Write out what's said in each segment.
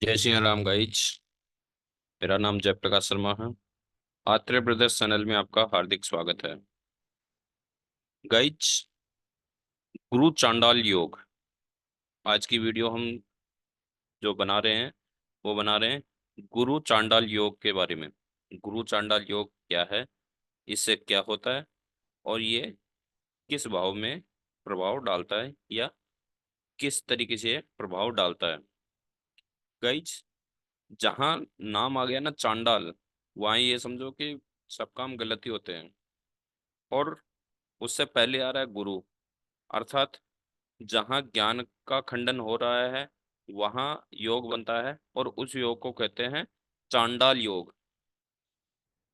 जय श्री राम गाइज। मेरा नाम जयप्रकाश शर्मा है। आत्रेय ब्रदर्स चैनल में आपका हार्दिक स्वागत है। गाइज, गुरु चांडाल योग। आज की वीडियो हम जो बना रहे हैं वो बना रहे हैं गुरु चांडाल योग के बारे में। गुरु चांडाल योग क्या है, इससे क्या होता है और ये किस भाव में प्रभाव डालता है या किस तरीके से प्रभाव डालता है। गाइज, जहाँ नाम आ गया ना चांडाल, वहाँ ये समझो कि सब काम गलत ही होते हैं। और उससे पहले आ रहा है गुरु, अर्थात जहाँ ज्ञान का खंडन हो रहा है वहाँ योग बनता है और उस योग को कहते हैं चांडाल योग।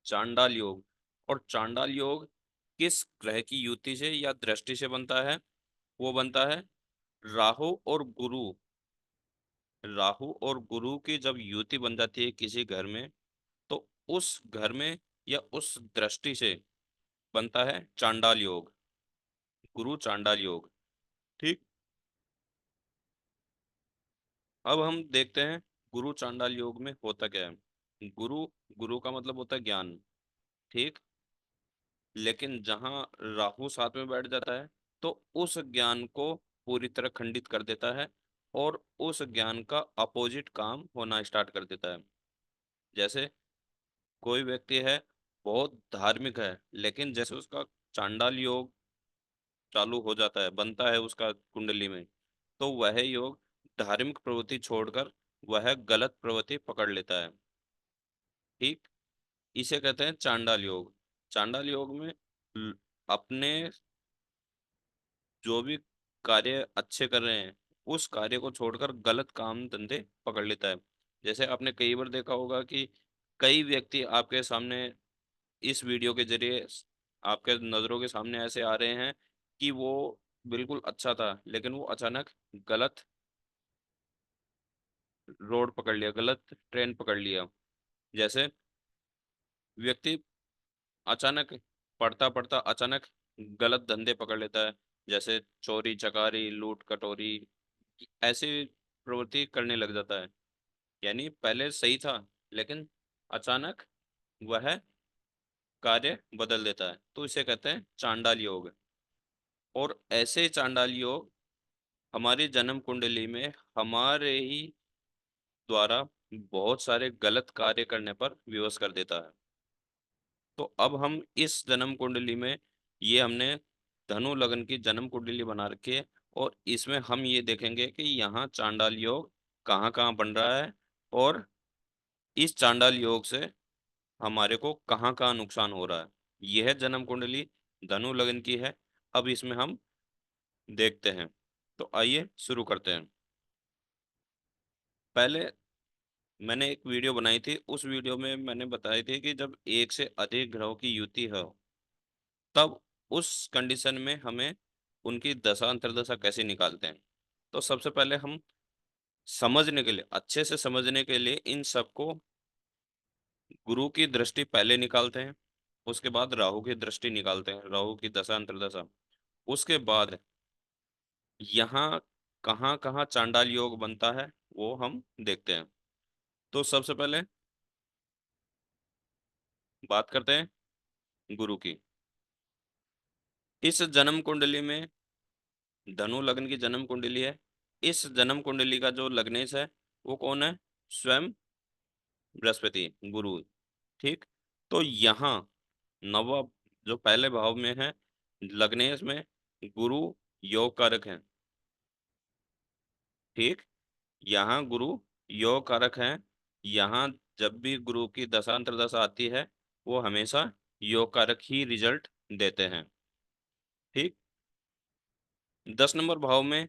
चांडाल योग। और चांडाल योग किस ग्रह की युति से या दृष्टि से बनता है? वो बनता है राहु और गुरु। राहु और गुरु की जब युति बन जाती है किसी घर में, तो उस घर में या उस दृष्टि से बनता है चांडाल योग, गुरु चांडाल योग। ठीक। अब हम देखते हैं गुरु चांडाल योग में होता क्या है। गुरु, गुरु का मतलब होता है ज्ञान। ठीक। लेकिन जहां राहु साथ में बैठ जाता है तो उस ज्ञान को पूरी तरह खंडित कर देता है और उस ज्ञान का अपोजिट काम होना स्टार्ट कर देता है। जैसे कोई व्यक्ति है, बहुत धार्मिक है, लेकिन जैसे उसका चांडाल योग चालू हो जाता है, बनता है उसका कुंडली में, तो वह योग धार्मिक प्रवृत्ति छोड़कर वह गलत प्रवृत्ति पकड़ लेता है। ठीक। इसे कहते हैं चांडाल योग। चांडाल योग में ल- अपने जो भी कार्य अच्छे कर रहे हैं उस कार्य को छोड़कर गलत काम धंधे पकड़ लेता है। जैसे आपने कई बार देखा होगा कि कई व्यक्ति आपके सामने इस वीडियो के जरिए आपके नज़रों के सामने ऐसे आ रहे हैं कि वो बिल्कुल अच्छा था, लेकिन वो अचानक गलत रोड पकड़ लिया, गलत ट्रेन पकड़ लिया। जैसे व्यक्ति अचानक पढ़ता पढ़ता अचानक गलत धंधे पकड़ लेता है, जैसे चोरी चकारी लूट कटोरी, ऐसी प्रवृत्ति करने लग जाता है। यानी पहले सही था, लेकिन अचानक वह कार्य बदल देता है, तो इसे कहते हैं चांडाल योग। और ऐसे चांडाल योग हमारी जन्म कुंडली में हमारे ही द्वारा बहुत सारे गलत कार्य करने पर विवश कर देता है। तो अब हम इस जन्म कुंडली में, ये हमने धनु लग्न की जन्म कुंडली बना रखी है, और इसमें हम ये देखेंगे कि यहाँ चांडाल योग कहाँ कहाँ बन रहा है और इस चांडाल योग से हमारे को कहाँ कहाँ नुकसान हो रहा है। यह जन्म कुंडली धनु लग्न की है। अब इसमें हम देखते हैं। तो आइए शुरू करते हैं। पहले मैंने एक वीडियो बनाई थी, उस वीडियो में मैंने बताई थी कि जब एक से अधिक ग्रहों की युति हो, तब उस कंडीशन में हमें उनकी दशा अंतर्दशा कैसे निकालते हैं। तो सबसे पहले हम समझने के लिए, अच्छे से समझने के लिए, इन सबको गुरु की दृष्टि पहले निकालते हैं, उसके बाद राहु की दृष्टि निकालते हैं, राहु की दशा अंतर्दशा। उसके बाद यहाँ कहाँ कहाँ चांडाल योग बनता है वो हम देखते हैं। तो सबसे पहले बात करते हैं गुरु की। इस जन्म कुंडली में धनु लग्न की जन्म कुंडली है। इस जन्म कुंडली का जो लग्नेश है वो कौन है? स्वयं बृहस्पति, गुरु। ठीक। तो यहाँ नवा जो पहले भाव में है, लग्नेश में गुरु योग कारक है। ठीक। यहाँ गुरु योग कारक है। यहाँ जब भी गुरु की दशांतर दशा आती है वो हमेशा योग कारक ही रिजल्ट देते हैं। ठीक। 10 नंबर भाव में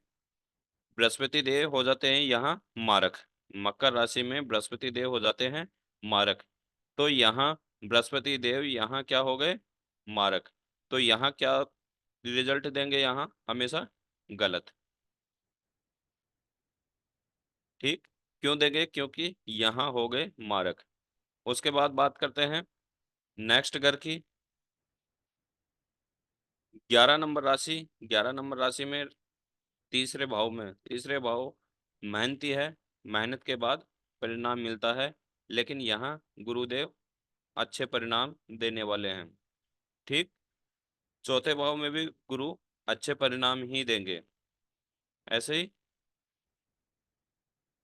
बृहस्पति देव हो जाते हैं यहाँ मारक। मकर राशि में बृहस्पति देव हो जाते हैं मारक। तो यहाँ बृहस्पति देव यहाँ क्या हो गए? मारक। तो यहाँ क्या रिजल्ट देंगे? यहाँ हमेशा गलत। ठीक। क्यों देंगे? क्योंकि यहाँ हो गए मारक। उसके बाद बात करते हैं नेक्स्ट घर की। 11 नंबर राशि। 11 नंबर राशि में तीसरे भाव में, तीसरे भाव मेहनती है, मेहनत के बाद परिणाम मिलता है, लेकिन यहाँ गुरुदेव अच्छे परिणाम देने वाले हैं। ठीक। चौथे भाव में भी गुरु अच्छे परिणाम ही देंगे। ऐसे ही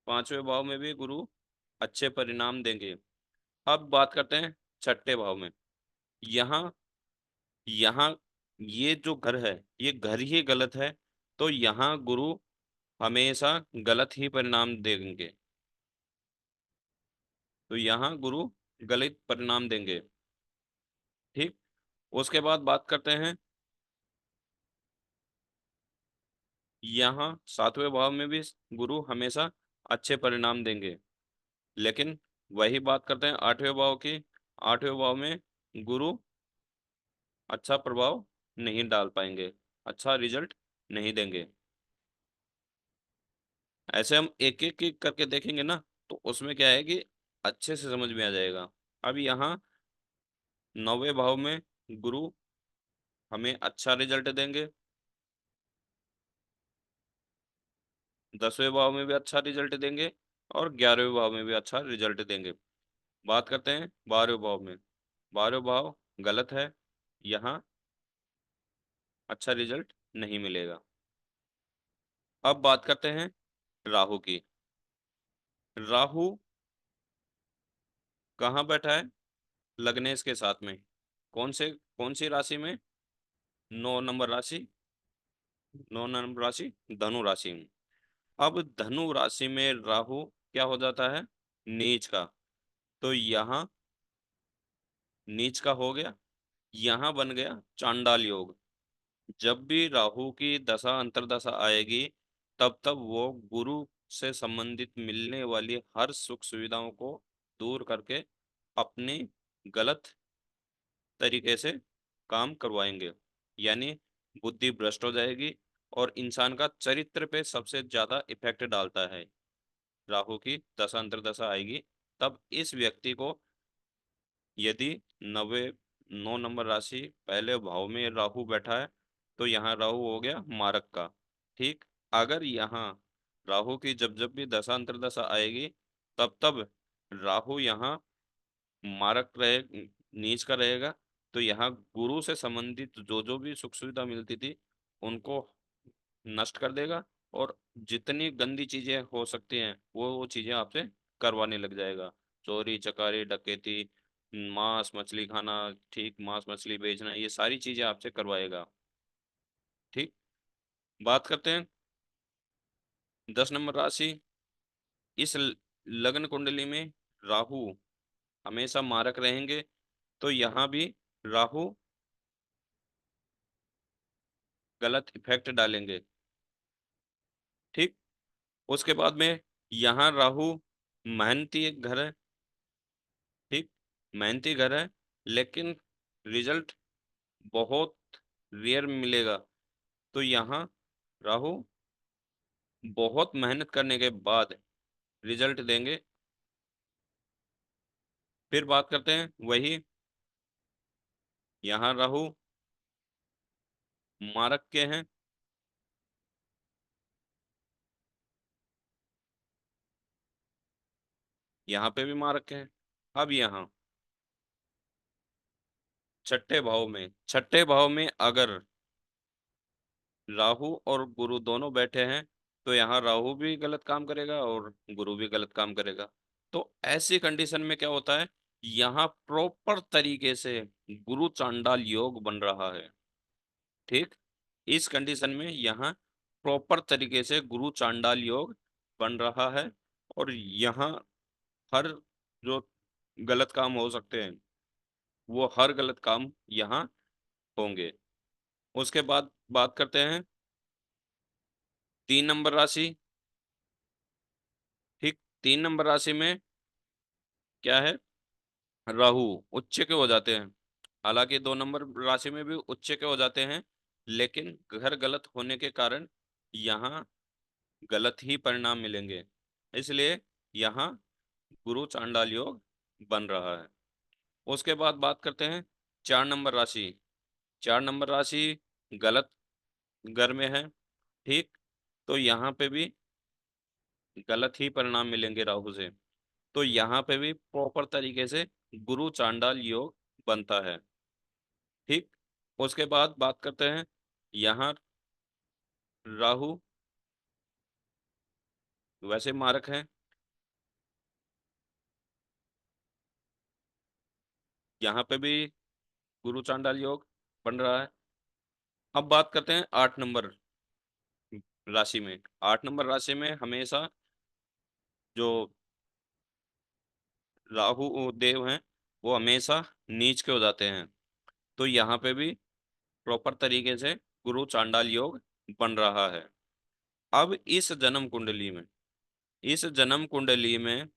पांचवें भाव में भी गुरु अच्छे परिणाम देंगे। अब बात करते हैं छठे भाव में। यहाँ यहाँ ये जो घर है, ये घर ही गलत है, तो यहाँ गुरु हमेशा गलत ही परिणाम देंगे। तो यहाँ गुरु गलत परिणाम देंगे। ठीक। उसके बाद बात करते हैं, यहाँ सातवें भाव में भी गुरु हमेशा अच्छे परिणाम देंगे, लेकिन वही बात करते हैं आठवें भाव की। आठवें भाव में गुरु अच्छा प्रभाव नहीं डाल पाएंगे, अच्छा रिजल्ट नहीं देंगे। ऐसे हम एक एक एक करके देखेंगे ना, तो उसमें क्या है कि अच्छे से समझ में आ जाएगा। अब यहाँ नौवें भाव में गुरु हमें अच्छा रिजल्ट देंगे, 10वें भाव में भी अच्छा रिजल्ट देंगे, और 11वें भाव में भी अच्छा रिजल्ट देंगे। बात करते हैं 12वें भाव में। 12वें भाव गलत है, यहाँ अच्छा रिजल्ट नहीं मिलेगा। अब बात करते हैं राहु की। राहु कहाँ बैठा है? लग्नेश के साथ में। कौन सी राशि में? 9 नंबर राशि। 9 नंबर राशि धनु राशि में। अब धनु राशि में राहु क्या हो जाता है? नीच का। तो यहाँ नीच का हो गया, यहाँ बन गया चांडाल योग। जब भी राहु की दशा अंतर्दशा आएगी, तब तब वो गुरु से संबंधित मिलने वाली हर सुख सुविधाओं को दूर करके अपनी गलत तरीके से काम करवाएंगे। यानी बुद्धि भ्रष्ट हो जाएगी, और इंसान का चरित्र पे सबसे ज्यादा इफेक्ट डालता है। राहु की दशा अंतर्दशा आएगी, तब इस व्यक्ति को, यदि नवे 9 नंबर राशि पहले भाव में राहु बैठा है, तो यहाँ राहु हो गया मारक का। ठीक। अगर यहाँ राहु की जब जब भी दशा अंतर्दशा आएगी, तब तब राहु यहाँ मारक रहे, नीच का रहेगा, तो यहाँ गुरु से संबंधित जो जो भी सुख सुविधा मिलती थी, उनको नष्ट कर देगा, और जितनी गंदी चीजें हो सकती हैं वो चीजें आपसे करवाने लग जाएगा। चोरी चकारी डकैती, मांस मछली खाना, ठीक, मांस मछली बेचना, ये सारी चीजें आपसे करवाएगा। ठीक। बात करते हैं 10 नंबर राशि। इस लग्न कुंडली में राहु हमेशा मारक रहेंगे, तो यहाँ भी राहु गलत इफेक्ट डालेंगे। ठीक। उसके बाद में यहाँ राहु मेहनती एक घर है। ठीक। मेहनती घर है, लेकिन रिजल्ट बहुत रेयर मिलेगा। तो यहाँ राहु बहुत मेहनत करने के बाद रिजल्ट देंगे। फिर बात करते हैं वही, यहाँ राहु मारक के हैं, यहाँ पे भी मारक के हैं। अब यहाँ छठे भाव में अगर राहु और गुरु दोनों बैठे हैं, तो यहाँ राहु भी गलत काम करेगा और गुरु भी गलत काम करेगा। तो ऐसी कंडीशन में क्या होता है, यहाँ प्रॉपर तरीके से गुरु चांडाल योग बन रहा है। ठीक। इस कंडीशन में यहाँ प्रॉपर तरीके से गुरु चांडाल योग बन रहा है, और यहाँ हर जो गलत काम हो सकते हैं, वो हर गलत काम यहाँ होंगे। उसके बाद बात करते हैं 3 नंबर राशि। ठीक। 3 नंबर राशि में क्या है? राहु उच्च के हो जाते हैं। हालांकि 2 नंबर राशि में भी उच्च के हो जाते हैं, लेकिन घर गलत होने के कारण यहाँ गलत ही परिणाम मिलेंगे। इसलिए यहाँ गुरु चांडाल योग बन रहा है। उसके बाद बात करते हैं 4 नंबर राशि। 4 नंबर राशि गलत घर में है। ठीक। तो यहाँ पे भी गलत ही परिणाम मिलेंगे राहु से। तो यहाँ पे भी प्रॉपर तरीके से गुरु चांडाल योग बनता है। ठीक। उसके बाद बात करते हैं, यहाँ राहु वैसे मारक है, यहाँ पे भी गुरु चांडाल योग बन रहा है। अब बात करते हैं 8 नंबर राशि में। 8 नंबर राशि में हमेशा जो राहु देव हैं वो हमेशा नीच के हो जाते हैं। तो यहाँ पे भी प्रॉपर तरीके से गुरु चांडाल योग बन रहा है। अब इस जन्म कुंडली में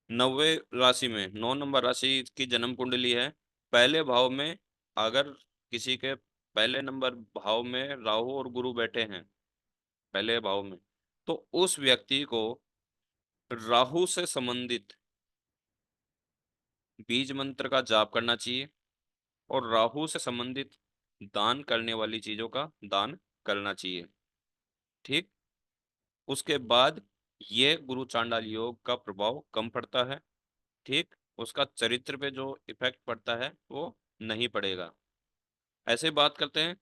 90 राशि में 9 नंबर राशि की जन्म कुंडली है। पहले भाव में अगर किसी के पहले नंबर भाव में राहु और गुरु बैठे हैं पहले भाव में, तो उस व्यक्ति को राहु से संबंधित बीज मंत्र का जाप करना चाहिए और राहु से संबंधित दान करने वाली चीजों का दान करना चाहिए। ठीक। उसके बाद ये गुरु चांडाल योग का प्रभाव कम पड़ता है। ठीक। उसका चरित्र पे जो इफेक्ट पड़ता है वो नहीं पड़ेगा। ऐसे बात करते हैं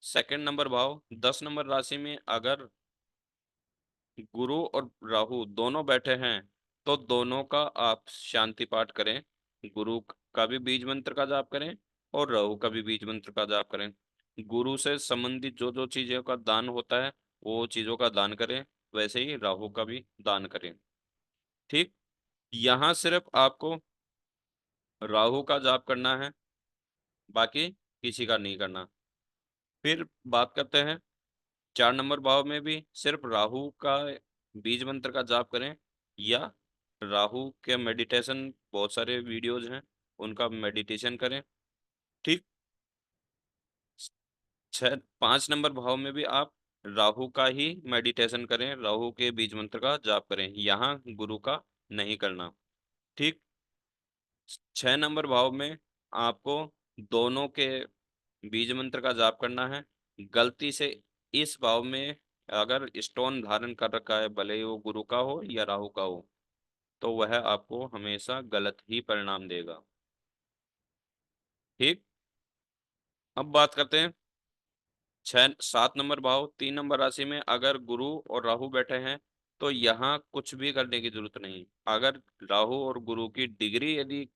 सेकंड नंबर भाव 10 नंबर राशि में अगर गुरु और राहु दोनों बैठे हैं तो दोनों का आप शांति पाठ करें। गुरु का भी बीज मंत्र का जाप करें और राहु का भी बीज मंत्र का जाप करें। गुरु से संबंधित जो जो चीजों का दान होता है वो चीजों का दान करें, वैसे ही राहु का भी दान करें। ठीक। यहाँ सिर्फ आपको राहु का जाप करना है, बाकी किसी का नहीं करना। फिर बात करते हैं 4 नंबर भाव में भी सिर्फ राहु का बीज मंत्र का जाप करें या राहु के मेडिटेशन बहुत सारे वीडियोज हैं उनका मेडिटेशन करें। ठीक। 5 नंबर भाव में भी आप राहु का ही मेडिटेशन करें, राहु के बीज मंत्र का जाप करें, यहाँ गुरु का नहीं करना। ठीक। 6 नंबर भाव में आपको दोनों के बीज मंत्र का जाप करना है। गलती से इस भाव में अगर स्टोन धारण कर रखा है, भले ही वो गुरु का हो या राहु का हो, तो वह आपको हमेशा गलत ही परिणाम देगा। ठीक। अब बात करते हैं 7 नंबर भाव 3 नंबर राशि में अगर गुरु और राहु बैठे हैं तो यहाँ कुछ भी करने की जरूरत नहीं। अगर राहु और गुरु की डिग्री यदि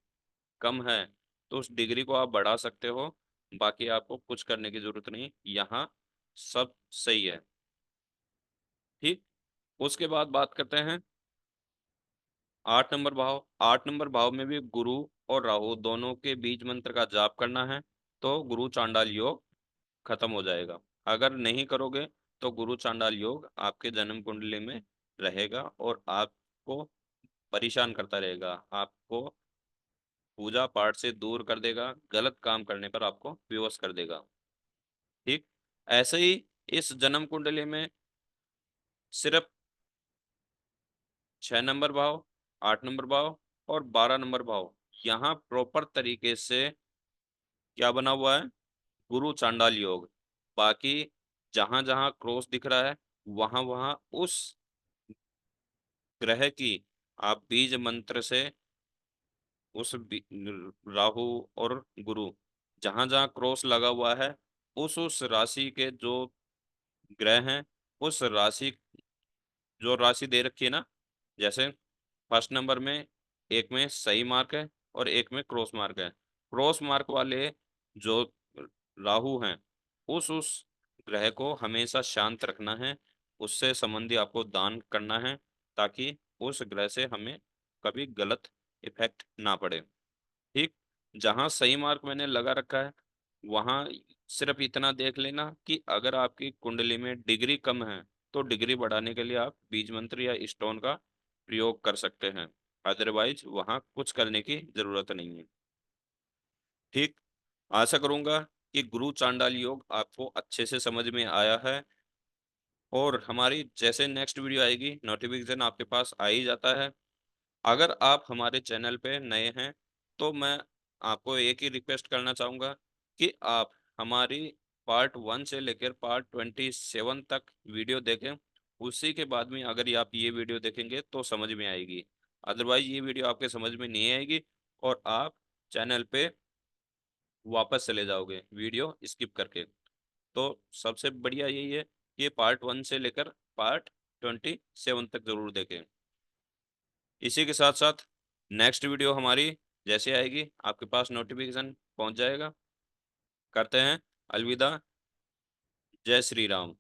कम है तो उस डिग्री को आप बढ़ा सकते हो, बाकी आपको कुछ करने की जरूरत नहीं, यहाँ सब सही है। ठीक। उसके बाद बात करते हैं 8 नंबर भाव में भी गुरु और राहु दोनों के बीज मंत्र का जाप करना है तो गुरु चांडाल योग खत्म हो जाएगा। अगर नहीं करोगे तो गुरु चांडाल योग आपके जन्म कुंडली में रहेगा और आपको परेशान करता रहेगा, आपको पूजा पाठ से दूर कर देगा, गलत काम करने पर आपको विवश कर देगा। ठीक। ऐसे ही इस जन्म कुंडली में सिर्फ 6 नंबर भाव, 8 नंबर भाव और 12 नंबर भाव यहाँ प्रॉपर तरीके से क्या बना हुआ है, गुरु चांडाल योग। बाकी जहां जहां क्रॉस दिख रहा है वहां वहां उस ग्रह की आप बीज मंत्र से राहु और गुरु जहां जहां क्रॉस लगा हुआ है उस राशि के जो ग्रह हैं, उस राशि जो राशि दे रखी है ना, जैसे फर्स्ट नंबर में एक में सही मार्क है और एक में क्रॉस मार्क है। क्रॉस मार्क वाले जो राहु हैं उस ग्रह को हमेशा शांत रखना है, उससे संबंधी आपको दान करना है ताकि उस ग्रह से हमें कभी गलत इफेक्ट ना पड़े। ठीक। जहाँ सही मार्क मैंने लगा रखा है वहाँ सिर्फ इतना देख लेना कि अगर आपकी कुंडली में डिग्री कम है तो डिग्री बढ़ाने के लिए आप बीज मंत्र या स्टोन का प्रयोग कर सकते हैं, अदरवाइज वहाँ कुछ करने की जरूरत नहीं है। ठीक। आशा करूंगा कि गुरु चांडाल योग आपको अच्छे से समझ में आया है और हमारी जैसे नेक्स्ट वीडियो आएगी नोटिफिकेशन आपके पास आ ही जाता है। अगर आप हमारे चैनल पे नए हैं तो मैं आपको एक ही रिक्वेस्ट करना चाहूँगा कि आप हमारी पार्ट 1 से लेकर पार्ट 27 तक वीडियो देखें उसी के बाद में अगर ये आप ये वीडियो देखेंगे तो समझ में आएगी, अदरवाइज ये वीडियो आपके समझ में नहीं आएगी और आप चैनल पे वापस चले जाओगे वीडियो स्किप करके। तो सबसे बढ़िया यही है कि पार्ट 1 से लेकर पार्ट 27 तक जरूर देखें। इसी के साथ साथ नेक्स्ट वीडियो हमारी जैसे आएगी आपके पास नोटिफिकेशन पहुंच जाएगा। करते हैं अलविदा। जय श्री राम।